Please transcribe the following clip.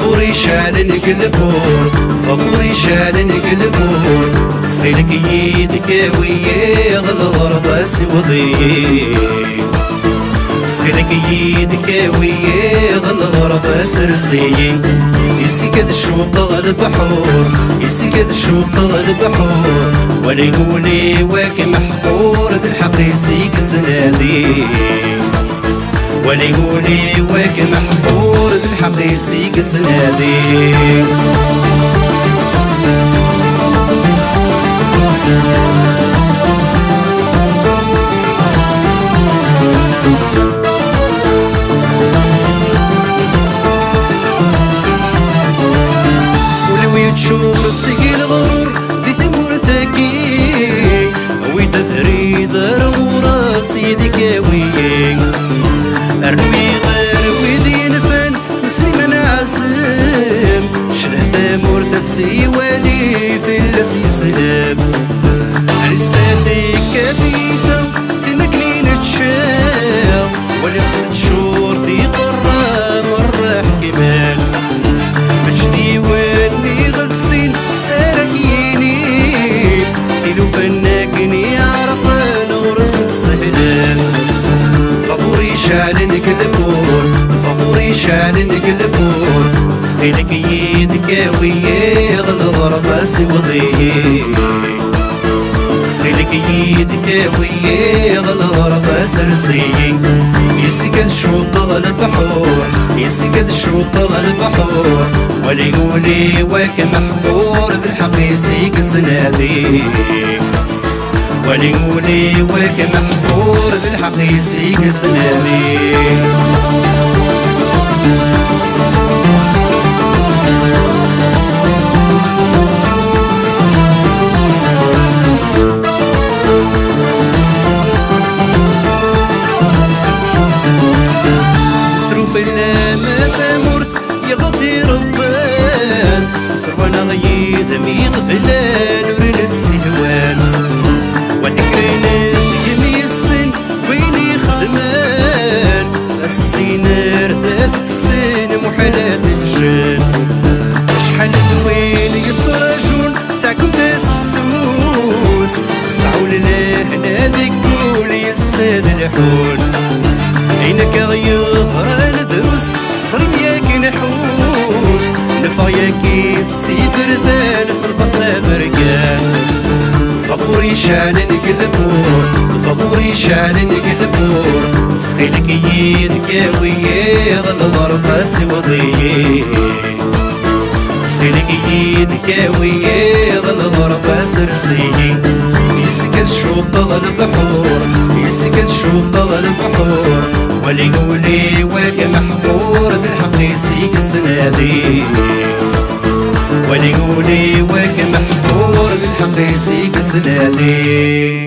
فخوري شال نقلبور فخوري شال نقلبور تسخيلك يدك ويا الغربة سوضي تسخيلك يدك ويا الغربة سرسي يسكد الشوط البحور يسكد الشوط البحور ولا يقولي واك محقور ذي الحق يسيك سنادي ولا يقولي واك محقور ذي الحق يسيك سنادي شور سقي الغرور ذي ثمور ثقي ويدا ثريد رغورا سيدك وياك ارمي غير ويدي نفن مسلم نعسم شده ثمور تسي والي في اللس يسلم رسالتك كبيدة في مكنين تشاو ولا في 6 شهور ذي قرى مرة حكمال مجدي واني غلسين أرقيني سيلو فناكني عرق نورس السهلان فخوري شال نقلبور فخوري شال نقلبور تسخيلك يدك ويا الغربة سوضي تسخيلك يدك ويا الغربة سرسي يسكت شوط البحور يسكت شوط البحور ولا يقولي واك محقور ذي الحق يسيك سنادي ولا يقولي واك محقور ذي الحق يسيك سنادي سروانا غيث ميغ فلان ورنت سهوان وذكرنا يمي السن ويني خدمان السينار ذاتك السن محالات الجان شحال ذوين يتراجون تاعكم داس السوس السعول لهنا ذيك قولي الساد الحول عينك غيظهر ندرس صرياك نحوس نفاياكي السيفر ذان في البطن برقان فخوري شال نقلبور فخوري شال نقلبور تسخيلك يدك ويا الغربة سوضي تسخيلك يدك ويا الغربة سرسي يسكت شوط البحور يسكت شوط البحور ولا يقولي واك محقور ذي الحق يسيك سنادي ولا يقولي واك محقور ذي الحق يسيك سنادي